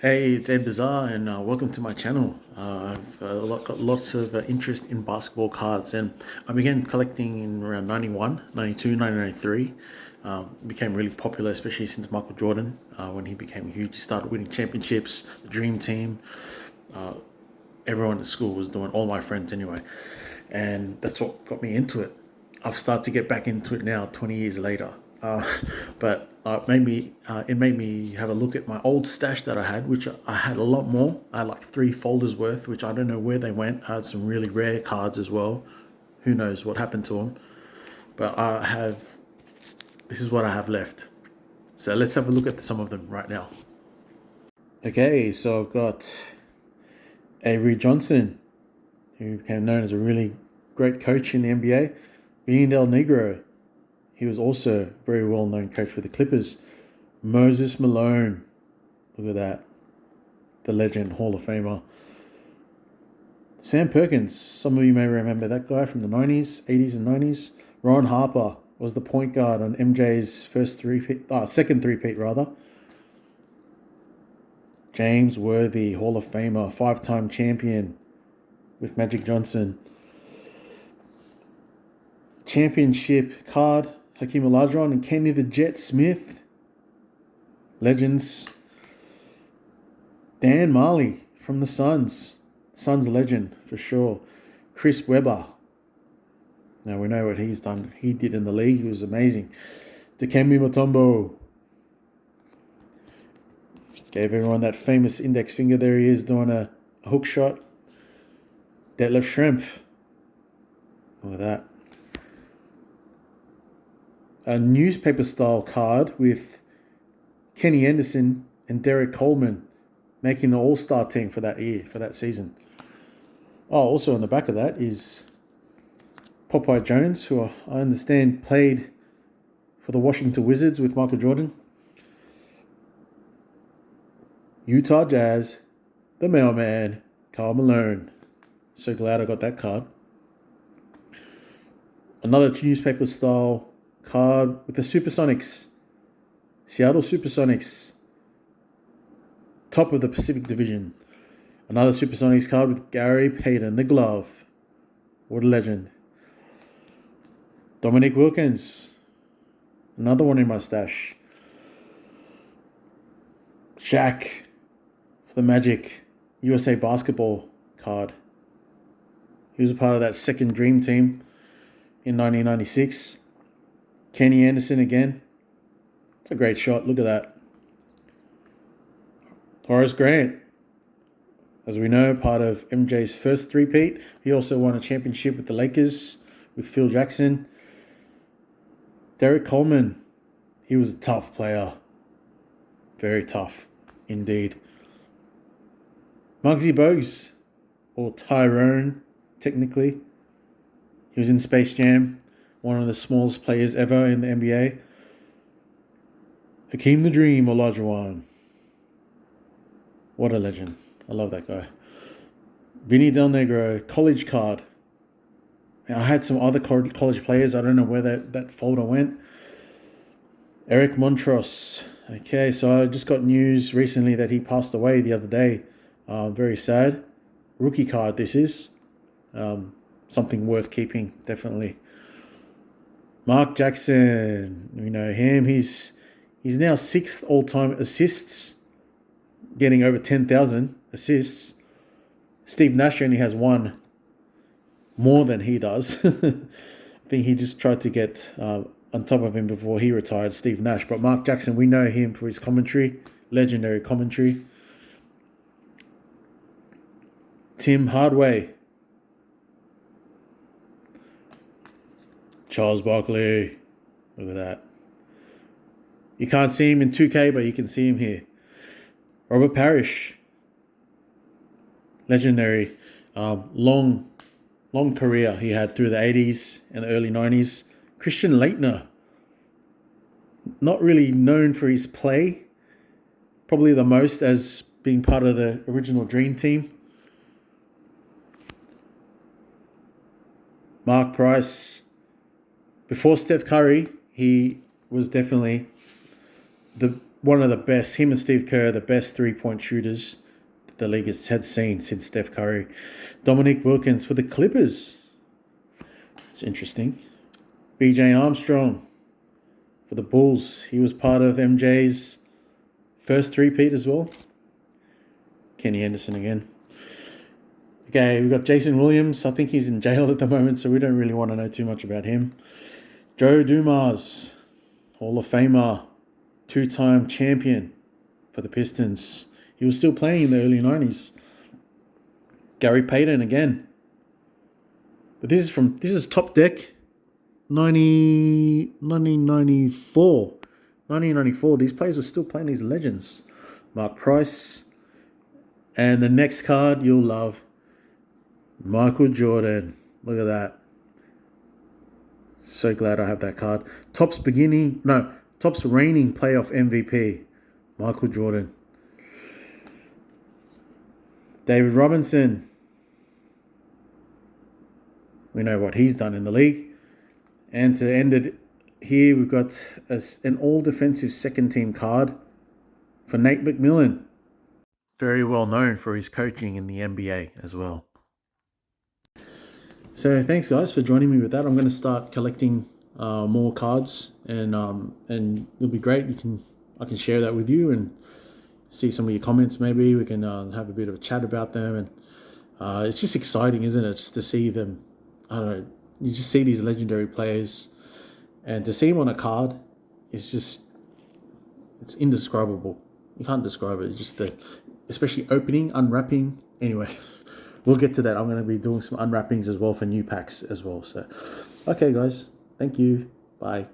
Hey, it's Edd Bazaar, and welcome to my channel. I've got lots of interest in basketball cards, and I began collecting in around 91, 92, 1993. Became really popular, especially since Michael Jordan, when he became huge. He started winning championships, the Dream Team. Everyone at school was doing, all my friends anyway, and that's what got me into it. I've started to get back into it now, 20 years later. But it made me have a look at my old stash that I had, which I had a lot more. I had like 3 folders worth, which I don't know where they went. I had some really rare cards as well. Who knows what happened to them? But this is what I have left. So let's have a look at some of them right now. Okay, so I've got Avery Johnson, who became known as a really great coach in the NBA. Vinny Del Negro, he was also a very well-known coach for the Clippers. Moses Malone, look at that, the legend, Hall of Famer. Sam Perkins, some of you may remember that guy from the 90s, 80s and 90s. Ron Harper was the point guard on MJ's second three-peat rather. James Worthy, Hall of Famer, 5-time champion with Magic Johnson. Championship card, Hakeem Olajuwon and Kenny the Jet Smith. Legends. Dan Marley from the Suns. Suns legend for sure. Chris Webber. Now we know what he did in the league. He was amazing. Dikembe Mutombo. Gave everyone that famous index finger. There he is doing a hook shot. Detlef Schrempf. Look at that. A newspaper style card with Kenny Anderson and Derek Coleman making the all-star team for that year, for that season. Oh, also on the back of that is Popeye Jones, who I understand played for the Washington Wizards with Michael Jordan. Utah Jazz, the mailman, Karl Malone. So glad I got that card. Another newspaper style card with the Supersonics. Seattle Supersonics. Top of the Pacific Division. Another Supersonics card with Gary Payton, the glove. What a legend. Dominic Wilkins. Another one in my stash. Shaq for the Magic USA Basketball card. He was a part of that second Dream Team in 1996. Kenny Anderson again. It's a great shot. Look at that. Horace Grant, as we know, part of MJ's first three-peat. He also won a championship with the Lakers with Phil Jackson. Derek Coleman, he was a tough player. Very tough indeed. Muggsy Bogues, or Tyrone, technically. He was in Space Jam, one of the smallest players ever in the NBA. Hakeem the Dream Olajuwon. What a legend. I love that guy. Vinny Del Negro, college card. Now, I had some other college players. I don't know where that folder went. Eric Montross. Okay, so I just got news recently that he passed away the other day. Very sad. Rookie card this is. Something worth keeping, definitely. Mark Jackson. We know him. He's now 6th all-time assists, getting over 10,000 assists. Steve Nash only has 1 more than he does. I think he just tried to get on top of him before he retired, Steve Nash. But Mark Jackson, we know him for his commentary, legendary commentary. Tim Hardaway. Charles Barkley. Look at that. You can't see him in 2K, but you can see him here. Robert Parrish. Legendary. Long career he had through the 80s and the early 90s. Christian Laettner. Not really known for his play. Probably the most as being part of the original Dream Team. Mark Price. Before Steph Curry, he was definitely one of the best, him and Steve Kerr, the best three-point shooters that the league has had seen since Steph Curry. Dominique Wilkins for the Clippers. It's interesting. BJ Armstrong for the Bulls. He was part of MJ's first three-peat as well. Kenny Anderson again. Okay, we've got Jason Williams. I think he's in jail at the moment, so we don't really want to know too much about him. Joe Dumars, Hall of Famer, two-time champion for the Pistons. He was still playing in the early 90s. Gary Payton again. But this is Top Deck 1994. 1994. These players were still playing, these legends. Mark Price. And the next card you'll love. Michael Jordan. Look at that. So glad I have that card. Topps reigning playoff MVP. Michael Jordan. David Robinson. We know what he's done in the league. And to end it here, we've got an all-defensive second-team card for Nate McMillan. Very well known for his coaching in the NBA as well. So thanks, guys, for joining me with that. I'm going to start collecting more cards, and it'll be great. I can share that with you and see some of your comments. Maybe we can have a bit of a chat about them, and it's just exciting, isn't it? Just to see them. I don't know. You just see these legendary players, and to see them on a card, it's indescribable. You can't describe it. It's just especially opening, unwrapping. Anyway, we'll get to that. I'm going to be doing some unwrappings as well for new packs as well. So, okay, guys. Thank you. Bye.